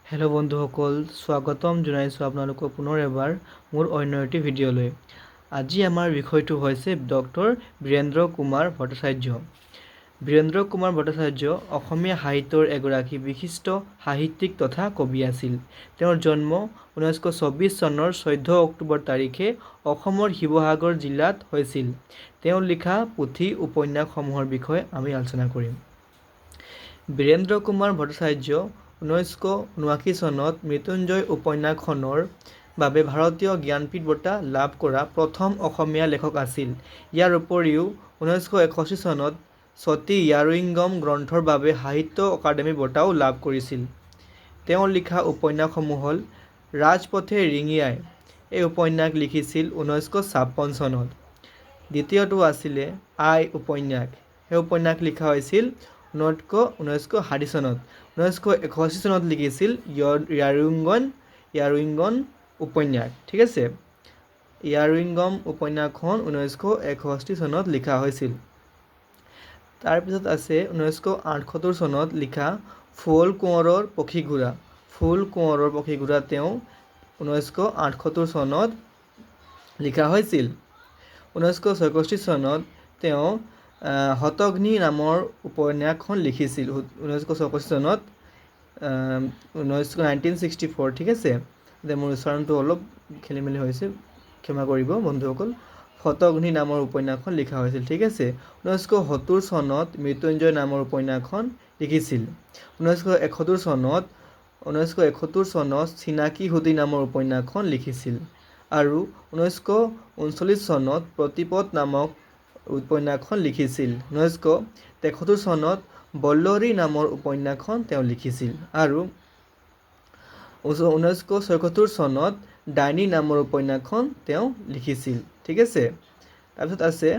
Hello' বন্ধুসকল, স্বাগতম জনাইছোঁ আপোনালোকক পুনৰ এবাৰ মোৰ অন্য এটি ভিডিঅ'লৈ। আজি আমাৰ বিষয়টো হৈছে ডক্টৰ বীৰেন্দ্ৰ কুমাৰ ভট্টাচাৰ্য। বীৰেন্দ্ৰ কুমাৰ ভট্টাচাৰ্য অসমীয়া সাহিত্যৰ এগৰাকী বিশিষ্ট সাহিত্যিক তথা কবি আছিল। তেওঁৰ জন্ম 1924 চনৰ 14 অক্টোবৰ তাৰিখে অসমৰ শিৱসাগৰ জিলাত হৈছিল। তেওঁ লিখা পুথি উপন্যাসসমূহৰ বিষয়ে আমি আলোচনা কৰিম। বীৰেন্দ্ৰ কুমাৰ ভট্টাচাৰ্য 1979 চনত মৃত্যুঞ্জয় উপন্যাসখনৰ বাবে ভাৰতীয় জ্ঞানপীঠ বঁটা লাভ কৰা প্ৰথম অসমীয়া লেখক আছিল। ইয়াৰ উপৰিও 1961 চনত সতী য়াৰুইংগম গ্ৰন্থৰ বাবে সাহিত্য অকাডেমি বঁটাও লাভ কৰিছিল। তেওঁ লিখা উপন্যাসসমূহ হ'ল ৰাজপথে ৰিঙিয়াই। এই উপন্যাস লিখিছিল 1956 চনত। দ্বিতীয়টো আছিলে আই উপন্যাস। সেই উপন্যাস লিখা হৈছিল 1960 চনত। 1981 চনত লিখিছিল য়াৰুইংগম উপন্যাস। ঠিক আছে, য়াৰুইংগম উপন্যাসখন 1961 চনত লিখা হৈছিল। তাৰপিছত আছে 1978 চনত লিখা ফুল কোঁৱৰৰ পখীঘোঁৰা। ফুল কোঁৱৰৰ পখীঘোঁৰা তেওঁ 1978 চনত লিখা হৈছিল। 1964 চনত তেওঁ শতঘ্নী নামৰ উপন্যাসখন লিখিছিল। 1964 চনত 1964। ঠিক আছে, মোৰ উচ্চাৰণটো অলপ খেলি মেলি হৈছে, ক্ষমা কৰিব বন্ধুসকল। শতঘ্নী নামৰ উপন্যাসখন লিখা হৈছিল। ঠিক আছে, 1970 চনত মৃত্যুঞ্জয় নামৰ উপন্যাসখন লিখিছিল। 1971 চনত চিনাকি সুঁতি নামৰ উপন্যাসখন লিখিছিল। আৰু 1939 চনত প্ৰতিপদ নামক উপন্যাসখন লিখিছিল। 1973 চনত বল্লৰী নামৰ উপন্যাসখন তেওঁ লিখিছিল। আৰু 1974 চনত ডাইনী নামৰ উপন্যাসখন তেওঁ লিখিছিল। ঠিক আছে, তাৰপিছত আছে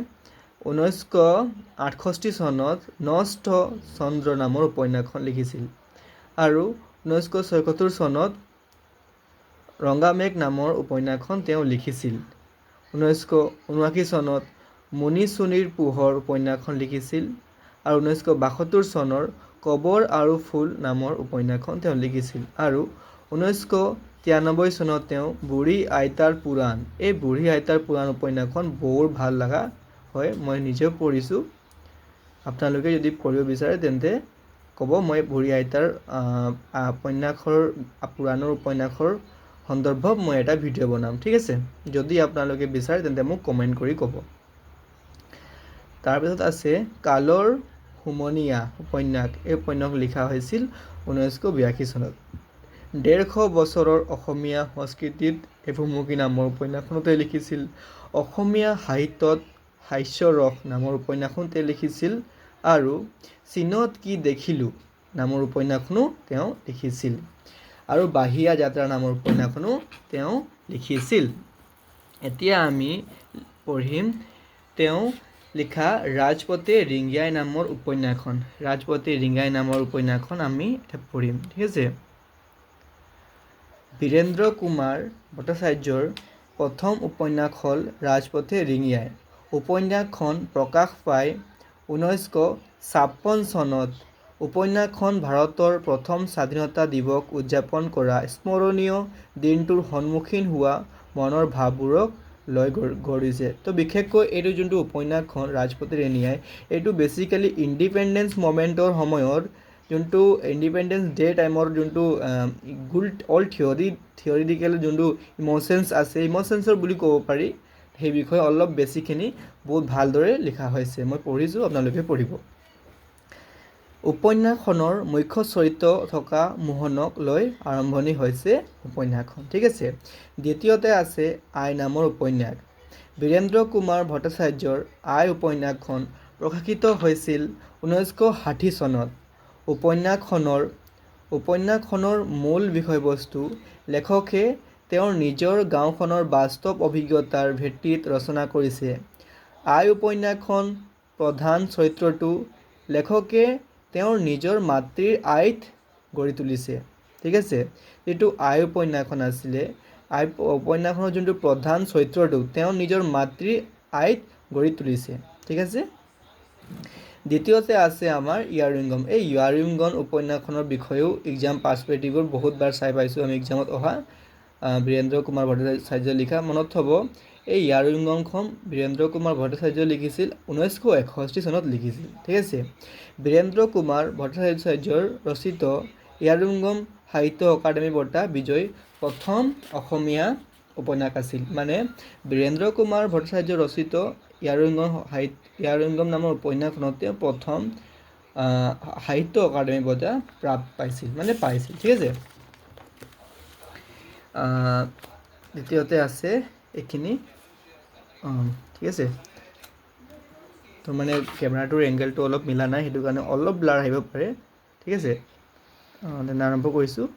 1968 চনত নষ্ট চন্দ্ৰ নামৰ উপন্যাসখন লিখিছিল। আৰু 1974 চনত ৰংগামেঘ নামৰ উপন্যাসখন তেওঁ লিখিছিল। 1979 চনত মুনিচুনিৰ পোহৰ উপন্যাসখন লিখিছিল। আৰু 1972 চনৰ কবৰ আৰু ফুল নামৰ উপন্যাসখন তেওঁ লিখিছিল। আৰু 1993 চনত তেওঁ বুঢ়ী আইতাৰ পুৰাণ। এই বুঢ়ী আইতাৰ পুৰাণ উপন্যাসখন বৰ ভাল লগা হয়, মই নিজেও পঢ়িছোঁ। আপোনালোকে যদি পঢ়িব বিচাৰে তেন্তে ক'ব, মই বুঢ়ী আইতাৰ পুৰাণৰ উপন্যাসৰ সন্দৰ্ভত মই এটা ভিডিঅ' বনাম। ঠিক আছে, যদি আপোনালোকে বিচাৰে তেন্তে মোক কমেণ্ট কৰি ক'ব। তাৰপিছত আছে কালৰ হুমনীয়া উপন্যাস। এই উপন্যাস লিখা হৈছিল 1982 চনত। 150 বছৰৰ অসমীয়া সংস্কৃতিত এভুমুকি নামৰ উপন্যাসখনো তেওঁ লিখিছিল। অসমীয়া সাহিত্যত হাস্যৰস নামৰ উপন্যাসখন তেওঁ লিখিছিল। আৰু চীনত কি দেখিলোঁ নামৰ উপন্যাসখনো তেওঁ লিখিছিল। আৰু বাহিৰা যাত্ৰা নামৰ উপন্যাসখনো তেওঁ লিখিছিল। এতিয়া আমি পঢ়িম তেওঁ লিখা ৰাজপথে ৰিঙিয়াই নামৰ উপন্যাসখন। ৰাজপথে ৰিঙিয়াই নামৰ উপন্যাসখন আমি পঢ়িম। ঠিক আছে, বীৰেন্দ্ৰ কুমাৰ ভট্টাচাৰ্যৰ প্ৰথম উপন্যাস হ'ল ৰাজপথে ৰিঙিয়াই। উপন্যাসখন প্ৰকাশ পায় 1956 চনত। উপন্যাসখন ভাৰতৰ প্ৰথম স্বাধীনতা দিৱস উদযাপন কৰা স্মৰণীয় দিনটোৰ সন্মুখীন হোৱা মনৰ ভাৱবোৰক লৈ গঢ়িছে। তো বিশেষকৈ এইটো যোনটো উপন্যাসখন ৰাজপথে ৰিঙিয়াই, এইটো বেচিকেলি ইণ্ডিপেণ্ডেঞ্চ মুভমেণ্টৰ সময়ত যোনটো ইণ্ডিপেণ্ডেঞ্চ ডে টাইমৰ যোনটো অল থিয়ৰিটিকেল যোনটো ইম'শ্যনছ আছে, ইম'শ্যনছৰ বুলি ক'ব পাৰি, সেই বিষয়ে অলপ বেছিখিনি বহুত ভালদৰে লিখা হৈছে। মই পঢ়িছোঁ, আপোনালোকে পঢ়িব। উপন্যাসখনৰ মুখ্য চৰিত্ৰ থকা মোহনক লৈ আৰম্ভণি হৈছে উপন্যাসখন। ঠিক আছে, দ্বিতীয়তে আছে আই নামৰ উপন্যাস। বীৰেন্দ্ৰ কুমাৰ ভট্টাচাৰ্যৰ আই উপন্যাসখন প্ৰকাশিত হৈছিল 1960 চনত। উপন্যাসখনৰ মূল বিষয়বস্তু লেখকে তেওঁৰ নিজৰ গাঁওখনৰ বাস্তৱ অভিজ্ঞতাৰ ভিত্তিত ৰচনা কৰিছে। আই উপন্যাসখন প্ৰধান চৰিত্ৰটো লেখকে তেওঁৰ নিজৰ মাতৃৰ আইত গঢ়ি তুলিছে। ঠিক আছে, যিটো আই উপন্যাসখন আছিলে, আই উপন্যাসখনৰ যোনটো প্ৰধান চৰিত্ৰটো তেওঁ নিজৰ মাতৃৰ আইত গঢ়ি তুলিছে। ঠিক আছে, দ্বিতীয়তে আছে আমাৰ ইয়াৰিংগম। এই ইয়াৰিংগম উপন্যাসখনৰ বিষয়েও এক্সাম পাৰ্চপেক্টিভৰ বহুতবাৰ চাই পাইছোঁ আমি এক্সামত অহা। বীৰেন্দ্ৰ কুমাৰ ভট্টাচাৰ্য লিখা। মনত থ'ব, এই ইয়াৰিংগমখন বীৰেন্দ্ৰ কুমাৰ ভট্টাচাৰ্যই লিখিছিল 1961 চনত লিখিছিল। ঠিক আছে। বীৰেন্দ্ৰ কুমাৰ ভট্টাচাৰ্যৰ ৰচিত ইয়াৰিংগম সাহিত্য অকাডেমী বঁটা বিজয়ী প্ৰথম অসমীয়া উপন্যাস আছিল। মানে বীৰেন্দ্ৰ কুমাৰ ভট্টাচাৰ্য ৰচিত ইয়াৰিংগম নামৰ উপন্যাসখনতে প্ৰথম সাহিত্য অকাডেমী বঁটা পাইছিল। ঠিক আছে। দ্বিতীয়তে আছে এইখিনি। ঠিক আছে। তো মানে কেমেৰাটোৰ এংগেলটো অলপ মিলা নাই, সেইটো কাৰণে অলপ ব্লাৰ আহিব পাৰে। ঠিক আছে। তেনে আৰম্ভ কৰিছোঁ।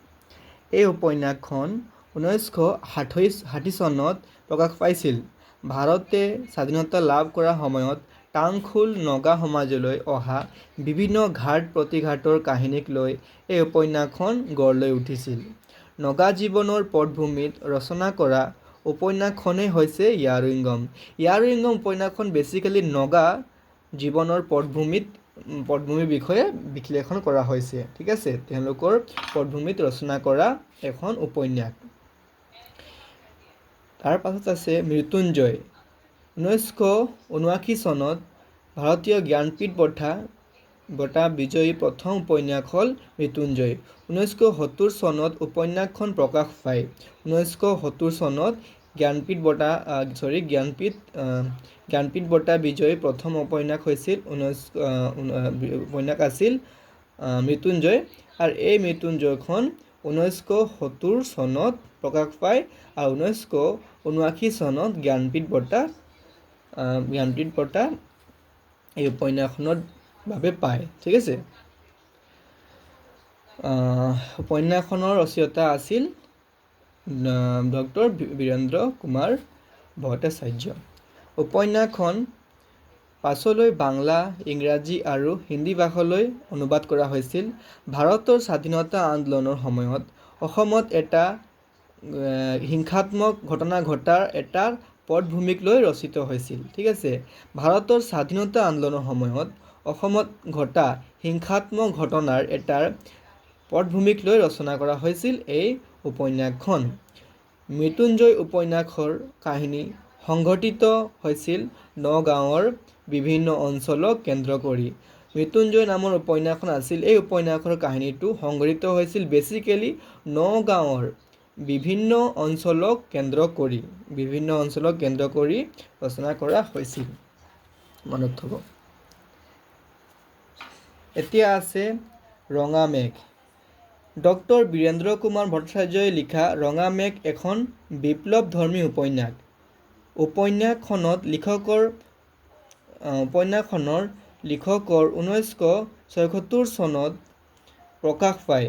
এই উপন্যাসখন 1960 চনত প্ৰকাশ পাইছিল। ভাৰতে স্বাধীনতা লাভ কৰা সময়ত টাংখুল নগা সমাজলৈ অহা বিভিন্ন ঘাট প্ৰতিঘাতৰ কাহিনীক লৈ এই উপন্যাসখন গঢ় লৈ উঠিছিল। নগা জীৱনৰ পটভূমিত ৰচনা কৰা উপন্যাসখনেই হৈছে ইয়াৰিংগম। ইয়াৰিংগম উপন্যাসখন বেছিকেলি নগা জীৱনৰ পটভূমিৰ বিষয়ে বিশ্লেষণ কৰা হৈছে। ঠিক আছে। তেওঁলোকৰ পটভূমিত ৰচনা কৰা এখন উপন্যাস। তাৰ পাছত আছে মৃত্যুঞ্জয়। 1979 চনত ভাৰতীয় জ্ঞানপীঠ বঁটা বিজয়ী প্ৰথম উপন্যাস হ'ল মৃত্যুঞ্জয়। 1970 চনত উপন্যাসখন প্ৰকাশ পায়। 1970 চনত জ্ঞানপীঠ বঁটা বিজয়ী প্ৰথম উপন্যাস আছিল মৃত্যুঞ্জয়। আৰু এই মৃত্যুঞ্জয়খন 1970 চনত প্ৰকাশ পায় আৰু 1979 চনত জ্ঞানপীঠ বঁটা এই উপন্যাসখনৰ বাবে পায়। ঠিক আছে। উপন্যাসখনৰ ৰচয়িতা আছিল ডক্টৰ বীৰেন্দ্ৰ কুমাৰ ভট্টাচাৰ্য। উপন্যাসখন পাছলৈ বাংলা, ইংৰাজী আৰু হিন্দী ভাষালৈ অনুবাদ কৰা হৈছিল। ভাৰতৰ স্বাধীনতা আন্দোলনৰ সময়ত অসমত এটা হিংসাত্মক ঘটনা ঘটাৰ এটা পটভূমিক লৈ ৰচিত হৈছিল। ঠিক আছে। ভাৰতৰ স্বাধীনতা আন্দোলনৰ সময়ত অসমত ঘটা হিংসাত্মক ঘটনাৰ এটাৰ পটভূমিক লৈ ৰচনা কৰা হৈছিল এই উপন্যাসখন। মৃত্যুঞ্জয় উপন্যাসৰ কাহিনী সংঘটিত হৈছিল নগাঁৱৰ বিভিন্ন অঞ্চলক কেন্দ্ৰ কৰি। মৃত্যুঞ্জয় নামৰ উপন্যাসখন আছিল। এই উপন্যাসৰ কাহিনীটো সংঘটিত হৈছিল বেছিকেলি নগাঁৱৰ বিভিন্ন অঞ্চলক কেন্দ্ৰ কৰি ৰচনা কৰা হৈছিল। মনত থ'ব। এতিয়া আছে ৰঙা মেঘ। ডক্টৰ বীৰেন্দ্ৰ কুমাৰ ভট্টাচাৰ্যই লিখা ৰঙা মেঘ এখন বিপ্লৱধৰ্মী উপন্যাস। উপন্যাসখনৰ লিখকৰ 1976 চনত প্ৰকাশ পায়।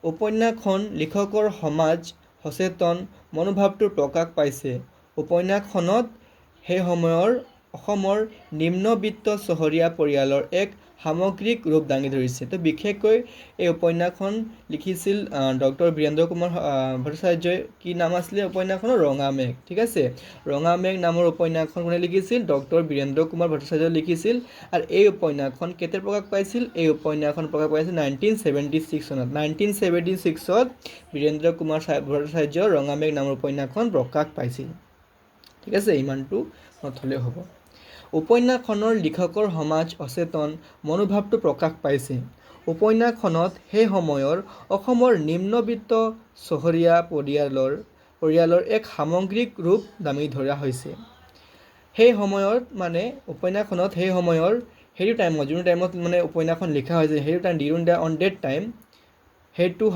উপন্যাসখন লিখকৰ সমাজ সচেতন মনোভাৱটো প্ৰকাশ পাইছে। উপন্যাসখনত সেই সময়ৰ অসমৰ নিম্নবিত্ত চহৰীয়া পৰিয়ালৰ এক সামগ্ৰিক ৰূপ দাঙি ধৰিছে। তো বিশেষকৈ এই উপন্যাসখন লিখিছিল ডক্টৰ বীৰেন্দ্ৰ কুমাৰ ভট্টাচাৰ্যই। কি নাম আছিলে উপন্যাসখনৰ? ৰঙা মেঘ। ঠিক আছে। ৰঙা মেঘ নামৰ উপন্যাসখন কোনে লিখিছিল? ডক্টৰ বীৰেন্দ্ৰ কুমাৰ ভট্টাচাৰ্যই লিখিছিল। আৰু এই উপন্যাসখন কেতিয়া প্ৰকাশ পাইছিল? এই উপন্যাসখন প্ৰকাশ পাইছিল 1976 চনত। 1976ত বীৰেন্দ্ৰ কুমাৰ ভট্টাচাৰ্যৰ ৰঙা মেঘ নামৰ উপন্যাসখন প্ৰকাশ পাইছিল। ঠিক আছে। ইমানটো নথ'লেও হ'ব। উপন্যাসখনৰ লিখকৰ সমাজ সচেতন মনোভাৱটো প্ৰকাশ পাইছে। উপন্যাসখনত সেই সময়ৰ অসমৰ নিম্নবিত্ত চহৰীয়া পৰিয়ালৰ এক সামগ্ৰিক ৰূপ দাঙি ধৰা হৈছে। সেই সময়ত মানে উপন্যাসখনত সেই সময়ৰ সেইটো টাইমত মানে উপন্যাসখন লিখা হৈছে, সেইটো টাইম অন ডেট টাইম, সেইটো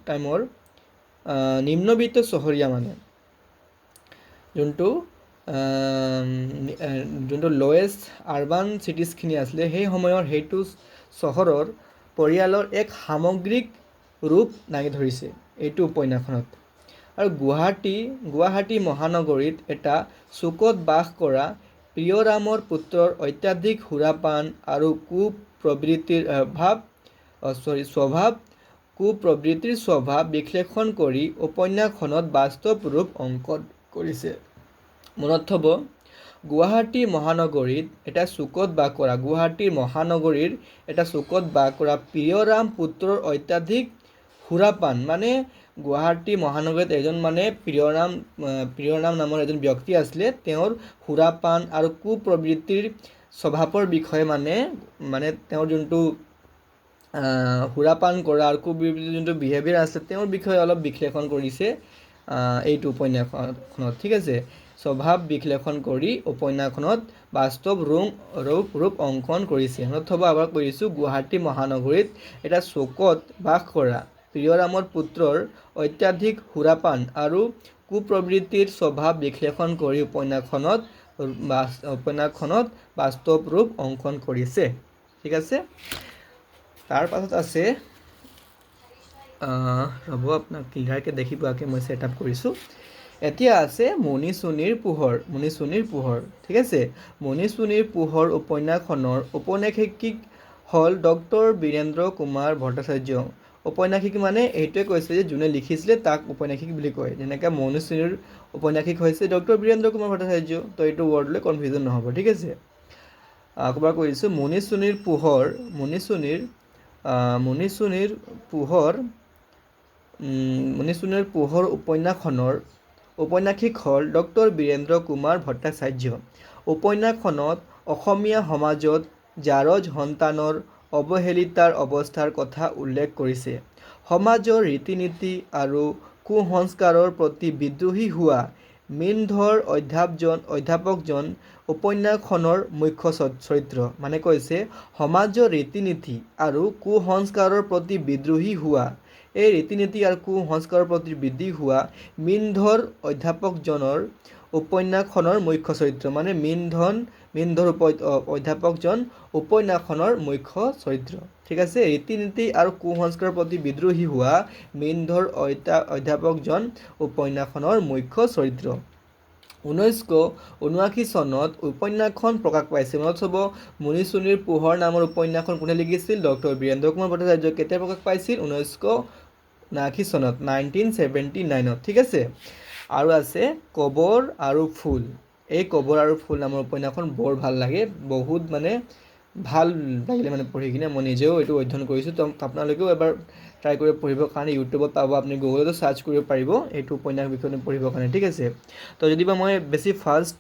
টাইমৰ নিম্নবিত্ত চহৰীয়া মানে যোনটো লৱেষ্ট আৰ্বান চিটিজখিনি আছিলে, সেই সময়ৰ সেইটো চহৰৰ পৰিয়ালৰ এক সামগ্ৰিক ৰূপ দাঙি ধৰিছে এইটো উপন্যাসখনত। আৰু গুৱাহাটী মহানগৰীত এটা চুকত বাস কৰা প্ৰিয়ৰামৰ পুত্ৰৰ অত্যাধিক সুৰাপান আৰু কুপ্ৰবৃত্তিৰ স্বভাৱ বিশ্লেষণ কৰি উপন্যাসখনত বাস্তৱ ৰূপ অংকন কৰিছে। মনত থ'ব, গুৱাহাটী মহানগৰীত এটা চুকত বাস কৰা গুৱাহাটীৰ মহানগৰীৰ এটা চুকত বাস কৰা প্ৰিয়ৰাম পুত্ৰৰ অত্যাধিক সুৰাপান মানে গুৱাহাটী মহানগৰীত এজন মানে প্ৰিয়ৰাম নামৰ এজন ব্যক্তি আছিলে তেওঁৰ সুৰাপান আৰু কুপ্ৰবৃত্তিৰ স্বভাৱৰ বিষয়ে মানে তেওঁৰ যোনটো সুৰাপান কৰা আৰু কুপ্ৰবৃত্তিৰ যোনটো বিহেভিয়াৰ আছে তেওঁৰ বিষয়ে অলপ বিশ্লেষণ কৰিছে এইটো উপন্যাসখনত ঠিক আছে স্বভাৱ বিশ্লেষণ কৰি উপন্যাসখনত বাস্তৱ ৰূপ অংকন কৰিছে অথবা আবাৰ কৰিছোঁ গুৱাহাটী মহানগৰীত এটা চুকত বাস কৰা প্ৰিয়ৰামৰ পুত্ৰৰ অত্যাধিক সুৰাপান আৰু কুপ্ৰবৃত্তিৰ স্বভাৱ বিশ্লেষণ কৰি উপন্যাসখনত বাস্তৱ ৰূপ অংকন কৰিছে ঠিক আছে তাৰ পাছত আছে ৰ'ব আপোনাক ক্লিয়াৰকৈ দেখিবাকৈ মই ছেট আপ কৰিছোঁ এতিয়া আছে মণিচুনীৰ পোহৰ ঠিক আছে মণিচুনীৰ পোহৰ উপন্যাসখনৰ ঔপন্যাসিক হ'ল ডক্টৰ বীৰেন্দ্ৰ কুমাৰ ভট্টাচাৰ্য ঔপন্যাসিক মানে এইটোৱে কৈছে যে যোনে লিখিছিলে তাক ঔপন্যাসিক বুলি কয় যেনেকৈ মণিচুনীৰ ঔপন্যাসিক হৈছে ডক্টৰ বীৰেন্দ্ৰ কুমাৰ ভট্টাচাৰ্য তো এইটো ৱৰ্ড লৈ কনফিউজন নহ'ব ঠিক আছে আকবাৰ কৰিছোঁ মণিচুনীৰ পোহৰ উপন্যাসখনৰ ঔপন্যাসিক হ'ল ডক্টৰ বীৰেন্দ্ৰ কুমাৰ ভট্টাচাৰ্য উপন্যাসখনত অসমীয়া সমাজত জাৰজ সন্তানৰ অৱহেলিতাৰ অৱস্থাৰ কথা উল্লেখ কৰিছে সমাজৰ ৰীতি নীতি আৰু কুসংস্কাৰৰ প্ৰতি বিদ্ৰোহী হোৱা মীনধৰ অধ্যাপকজন উপন্যাসখনৰ মুখ্য চৰিত্ৰ মানে কৈছে সমাজৰ ৰীতি নীতি আৰু কুসংস্কাৰৰ প্ৰতি বিদ্ৰোহী হোৱা এই ৰীতি নীতি আৰু কুসংস্কাৰৰ প্ৰতি বিদ্ৰোহী হোৱা মীনধৰ অধ্যাপকজনৰ উপন্যাসখনৰ মুখ্য চৰিত্ৰ মানে মীনধৰ অধ্যাপকজন উপন্যাসখনৰ মুখ্য চৰিত্ৰ ঠিক আছে ৰীতি নীতি আৰু কুসংস্কাৰৰ প্ৰতি বিদ্ৰোহী হোৱা মীনধৰ অধ্যাপকজন উপন্যাসখনৰ মুখ্য চৰিত্ৰ 1979 চনত উপন্যাসখন প্ৰকাশ পাইছে মনত থ'ব মণিচুনীৰ পোহৰ নামৰ উপন্যাসখন কোনে লিখিছিল ডক্টৰ বীৰেন্দ্ৰ কুমাৰ ভট্টাচাৰ্য কেতিয়া প্ৰকাশ পাইছিল 1979 চনত 1979 ঠিক আছে আৰু আছে কবৰ আৰু ফুল এই কবৰ আৰু ফুল নামৰ উপন্যাসখন বৰ ভাল লাগে বহুত মানে ভাল লাগিলে মানে পঢ়ি কিনে মই নিজেও এইটো অধ্যয়ন কৰিছোঁ তো আপোনালোকেও এবাৰ ট্ৰাই কৰি পঢ়িবৰ কাৰণে ইউটিউবত পাব আপুনি গুগলতো চাৰ্চ কৰিব পাৰিব এইটো উপন্যাস বিষয়ে পঢ়িবৰ কাৰণে ঠিক আছে তো যদিবা মই বেছি ফাষ্ট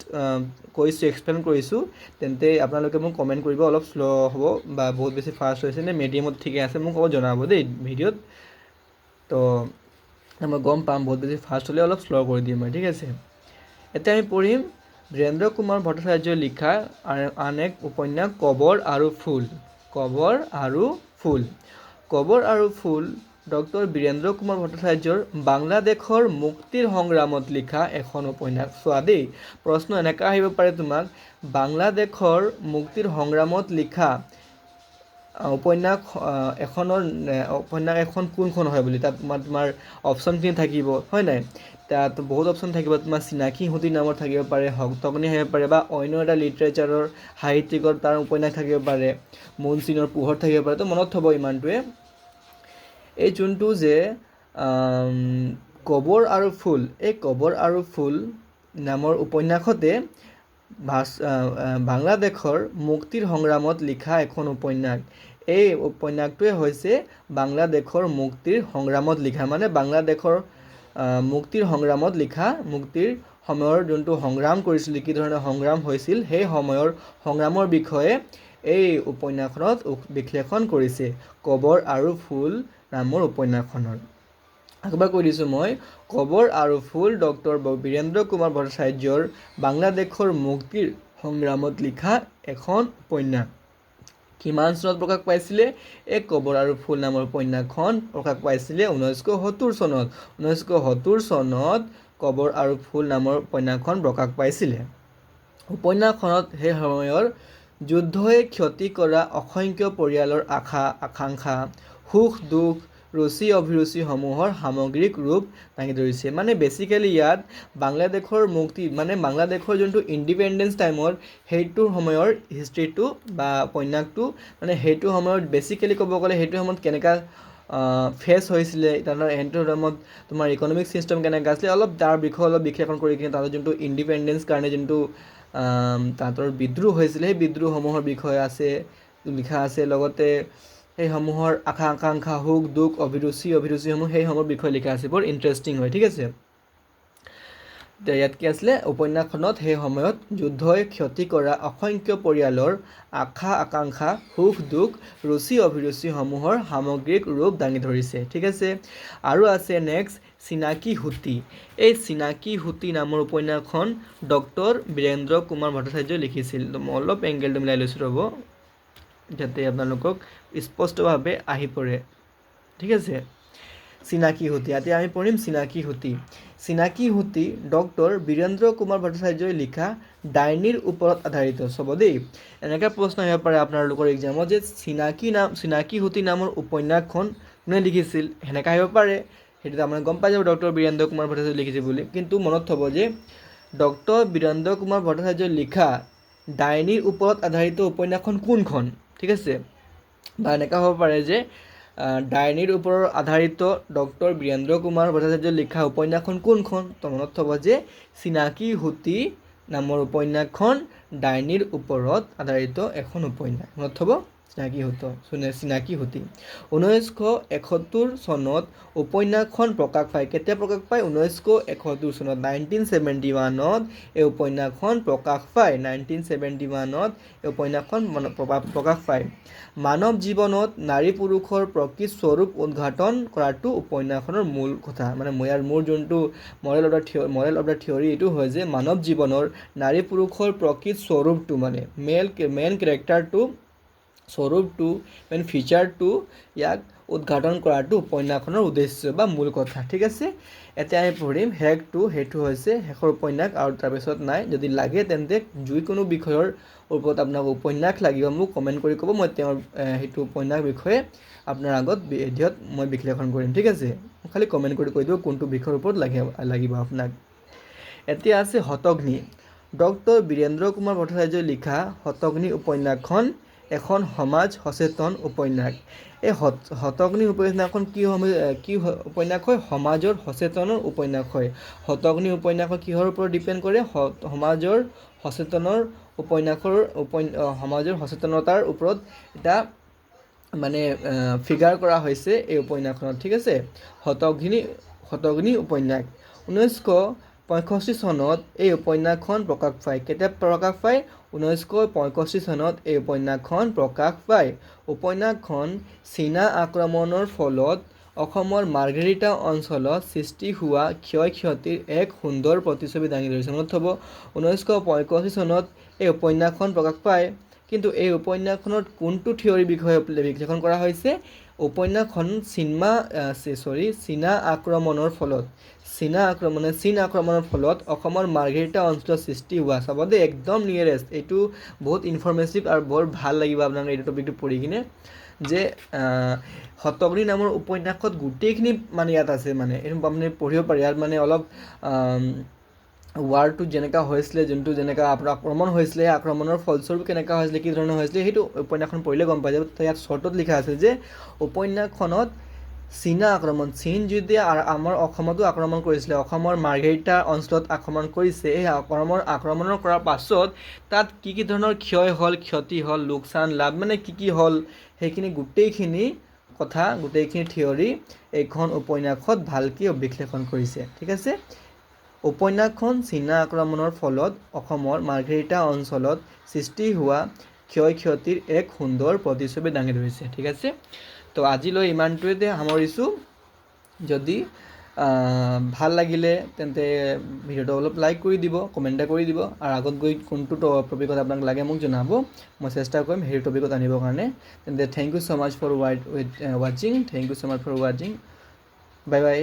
কৈছোঁ এক্সপ্লেইন কৰিছোঁ তেন্তে আপোনালোকে মোক কমেণ্ট কৰিব অলপ শ্ল' হ'ব বা বহুত বেছি ফাষ্ট হৈছে নে মিডিয়ামত ঠিকে আছে মোক অলপ জনাব দেই ভিডিঅ'ত তো মই গম পাম বহুত বেছি ফাষ্ট হ'লে অলপ শ্ল' কৰি দিম মই ঠিক আছে এতিয়া আমি পঢ়িম বীৰেন্দ্ৰ কুমাৰ ভট্টাচাৰ্যই লিখা আন এক উপন্যাস কবৰ আৰু ফুল ডক্টৰ বীৰেন্দ্ৰ কুমাৰ ভট্টাচাৰ্যৰ বাংলাদেশৰ মুক্তিৰ সংগ্ৰামত লিখা এখন উপন্যাস চোৱা দেই প্ৰশ্ন এনেকুৱা আহিব পাৰে তোমাক বাংলাদেশৰ মুক্তিৰ সংগ্ৰামত লিখা উপন্যাস এখন কোনখন হয় বুলি তাত তোমাৰ অপশ্যনখিনি থাকিব হয় নাই তাত বহুত অপশ্যন থাকিব তোমাৰ চিনাকি হুতি নামৰ থাকিব পাৰে হকটকনি থাকিব পাৰে বা অন্য এটা লিটাৰেচাৰৰ সাহিত্যিকৰ তাৰ উপন্যাস থাকিব পাৰে মণিচুনীৰ পোহৰ থাকিব পাৰে তো মনত থ'ব ইমানটোৱে এই যোনটো যে কবৰ আৰু ফুল নামৰ উপন্যাসতে বাংলাদেশৰ মুক্তিৰ সংগ্ৰামত লিখা এখন উপন্যাস এই উপন্যাসটোৱে হৈছে বাংলাদেশৰ মুক্তিৰ সংগ্ৰামত লিখা মানে বাংলাদেশৰ মুক্তিৰ সংগ্ৰামত লিখা মুক্তিৰ সময়ৰ যোনটো সংগ্ৰাম কৰিছিল কি ধৰণে সংগ্ৰাম হৈছিল সেই সময়ৰ সংগ্ৰামৰ বিষয়ে এই উপন্যাসখনত বিশ্লেষণ কৰিছে কবৰ আৰু ফুল নামৰ উপন্যাসখনৰ আকবাৰ কৈ দিছোঁ মই কবৰ আৰু ফুল ডক্টৰ বীৰেন্দ্ৰ কুমাৰ ভট্টাচাৰ্যৰ বাংলাদেশৰ মুক্তিৰ সংগ্ৰামত লিখা এখন উপন্যাস কিমান চনত প্ৰকাশ পাইছিলে এই কবৰ আৰু ফুল নামৰ উপন্যাসখন প্ৰকাশ পাইছিলে 1970 চনত কবৰ আৰু ফুল নামৰ উপন্যাসখন প্ৰকাশ পাইছিলে উপন্যাসখনত সেই সময়ৰ যুদ্ধই ক্ষতি কৰা অসংখ্য পৰিয়ালৰ আকাংক্ষা সুখ দুখ ৰুচি অভিৰুচিসমূহৰ সামগ্ৰিক ৰূপ দাঙি ধৰিছে মানে বেচিকেলি ইয়াত বাংলাদেশৰ মুক্তি মানে বাংলাদেশৰ যোনটো ইণ্ডিপেণ্ডেঞ্চ টাইমৰ সেইটো সময়ৰ হিষ্ট্ৰীটো বা উপন্যাসটো মানে সেইটো সময়ত বেচিকেলি ক'ব গ'লে সেইটো সময়ত কেনেকুৱা ফেচ হৈছিলে তাৰপৰা সেইটো টাইমত তোমাৰ ইকনমিক ছিষ্টেম কেনেকুৱা আছিলে অলপ তাৰ বিষয়ে অলপ বিশ্লেষণ কৰি কিনে তাৰ যোনটো ইণ্ডিপেণ্ডেঞ্চ কাৰণে যোনটো তাহাঁতৰ বিদ্ৰোহ হৈছিলে সেই বিদ্ৰোহসমূহৰ বিষয়ে আছে লিখা আছে লগতে সেইসমূহৰ আশা আকাংক্ষা সুখ দুখ অভিৰুচিসমূহ সেইসমূহৰ বিষয়ে লিখা আছে বৰ ইণ্টাৰেষ্টিং হয় ঠিক আছে ইয়াত কি আছিলে উপন্যাসখনত সেই সময়ত যুদ্ধই ক্ষতি কৰা অসংখ্য পৰিয়ালৰ আশা আকাংক্ষা সুখ দুখ ৰুচি অভিৰুচিসমূহৰ সামগ্ৰিক ৰূপ দাঙি ধৰিছে ঠিক আছে আৰু আছে নেক্সট চিনাকি হুতি এই চিনাকি হুতি নামৰ উপন্যাসখন ডক্টৰ বীৰেন্দ্ৰ কুমাৰ ভট্টাচাৰ্যই লিখিছিল মই অলপ এংগেলটো মিলাই লৈছোঁ ৰ'ব যাতে আপোনালোকক স্পষ্টভাৱে আহি পৰে ঠিক আছে চিনাকি হুতি এতিয়া আমি পঢ়িম চিনাকি হুতি ডক্টৰ বীৰেন্দ্ৰ কুমাৰ ভট্টাচাৰ্যই লিখা ডাইনীৰ ওপৰত আধাৰিত চাব দেই এনেকৈ প্ৰশ্ন আহিব পাৰে আপোনালোকৰ এক্সামত যে চিনাকি হুতি নামৰ উপন্যাসখন কোনে লিখিছিল সেনেকৈ আহিব পাৰে সেইটো আপুনি গম পাই যাব ডক্টৰ বীৰেন্দ্ৰ কুমাৰ ভট্টাচাৰ্য লিখিছে বুলি কিন্তু মনত থ'ব যে ডক্টৰ বীৰেন্দ্ৰ কুমাৰ ভট্টাচাৰ্যই লিখা ডাইনীৰ ওপৰত আধাৰিত উপন্যাসখন কোনখন ঠিক আছে বা এনেকুৱা হ'ব পাৰে যে ডাইনীৰ ওপৰত আধাৰিত ডক্টৰ বীৰেন্দ্ৰ কুমাৰ ভট্টাচাৰ্যই লিখা উপন্যাসখন কোনখন তো মনত থ'ব যে চিনাকি হুতি নামৰ উপন্যাসখন ডাইনীৰ ওপৰত আধাৰিত এখন উপন্যাস মনত থ'ব চিনাকি হুতি 1971 চনত উপন্যাসখন প্ৰকাশ পায় কেতিয়া প্ৰকাশ পায় 1971 চনত 1971ত এই উপন্যাসখন প্ৰকাশ পায় 1971ত এই উপন্যাসখন প্ৰকাশ পায় মানৱ জীৱনত নাৰী পুৰুষৰ প্ৰকৃত স্বৰূপ উদ্ঘাটন কৰাটো উপন্যাসখনৰ মূল কথা মানে মোৰ যোনটো মৰেল অফ দ্য থিয়ৰী এইটো হয় যে মানৱ জীৱনৰ নাৰী পুৰুষৰ প্ৰকৃত স্বৰূপটো মানে মেইন কেৰেক্টাৰটো স্বৰূপটো মেইন ফিচাৰটো ইয়াক উদ্ঘাটন কৰাটো উপন্যাসখনৰ উদ্দেশ্য বা মূল কথা ঠিক আছে এতিয়া আমি পঢ়িম সেইটো হৈছে শেষৰ উপন্যাস আৰু তাৰপিছত নাই যদি লাগে তেন্তে যিকোনো বিষয়ৰ ওপৰত আপোনাক উপন্যাস লাগিব মোক কমেণ্ট কৰি ক'ব মই তেওঁৰ সেইটো উপন্যাস বিষয়ে আপোনাৰ আগত ভিডিঅ'ত মই বিশ্লেষণ কৰিম ঠিক আছে খালি কমেণ্ট কৰি কৈ দিব কোনটো বিষয়ৰ ওপৰত লাগিব আপোনাক এতিয়া আছে হতগ্নি ডক্টৰ বীৰেন্দ্ৰ কুমাৰ ভট্টাচাৰ্যই লিখা হতগ্নি উপন্যাসখন এখন সমাজ সচেতন উপন্যাস এই হতগ্নি উপন্যাসখন কি উপন্যাস হয় সমাজৰ সচেতনৰ উপন্যাস হয় হতগ্নি উপন্যাসখন কিহৰ ওপৰত ডিপেণ্ড কৰে সমাজৰ সচেতনতাৰ ওপৰত এটা মানে ফিগাৰ কৰা হৈছে এই উপন্যাসখনত ঠিক আছে হতগ্নি উপন্যাস 1965 চনত এই উপন্যাসখন প্ৰকাশ পায় কেতিয়া প্ৰকাশ পায় 1965 চনত এই উপন্যাসখন প্ৰকাশ পায় উপন্যাসখন চীনা আক্ৰমণৰ ফলত অসমৰ মাৰ্ঘেৰিটা অঞ্চলত সৃষ্টি হোৱা ক্ষয় ক্ষতিৰ এক সুন্দৰ প্ৰতিচ্ছবি দাঙি ধৰিছে মনত থ'ব 1965 চনত এই উপন্যাসখন প্ৰকাশ পায় কিন্তু এই উপন্যাসখনত কোনটো থিয়ৰীৰ বিষয়ে বিশ্লেষণ কৰা হৈছে উপন্যাসখন চীনা আক্ৰমণৰ ফলত অসমৰ মাৰ্ঘেৰিটা অঞ্চলত সৃষ্টি হোৱা চাব দেই একদম নিয়েৰেষ্ট এইটো বহুত ইনফৰ্মেটিভ আৰু বৰ ভাল লাগিব আপোনাক এইটো টপিকটো পঢ়ি কিনে যে হতগ্নি নামৰ উপন্যাসত গোটেইখিনি মানে ইয়াত আছে মানে এইটো আপুনি পঢ়িব পাৰে ইয়াত মানে অলপ ৱাৰটো যেনেকুৱা হৈছিলে যোনটো যেনেকুৱা আপোনাৰ আক্ৰমণ হৈছিলে সেই আক্ৰমণৰ ফলস্বৰূপ কেনেকুৱা হৈছিলে কি ধৰণৰ হৈছিলে সেইটো উপন্যাসখন পঢ়িলে গম পাই যাব ইয়াত শ্বৰ্টত লিখা আছে যে উপন্যাসখনত চীনা আক্ৰমণ চীন যেতিয়া আমাৰ অসমতো আক্ৰমণ কৰিছিলে অসমৰ মাৰ্ঘেৰিটা অঞ্চলত আক্ৰমণ কৰিছে এই আক্ৰমণৰ কৰাৰ পাছত তাত কি ধৰণৰ ক্ষয় হ'ল ক্ষতি হ'ল লোকচান লাভ মানে কি হ'ল সেইখিনি গোটেইখিনি থিয়ৰী এইখন উপন্যাসত ভালকৈ বিশ্লেষণ কৰিছে ঠিক আছে উপন্যাসখন চীনা আক্ৰমণৰ ফলত অসমৰ মাৰ্ঘেৰিটা অঞ্চলত সৃষ্টি হোৱা ক্ষয় ক্ষতিৰ এক সুন্দৰ প্ৰতিচ্ছবি দাঙি ধৰিছে ঠিক আছে তো আজিলৈ ইমানটোৱে সামৰিছোঁ যদি ভাল লাগিলে তেন্তে ভিডিঅ'টো অলপ লাইক কৰি দিব কমেণ্ট এটা কৰি দিব আৰু আগত গৈ কোনটো টপিকত আপোনাক লাগে মোক জনাব মই চেষ্টা কৰিম সেই টপিকত আনিবৰ কাৰণে তেন্তে thank you so' much for ৱাচিং বাই বাই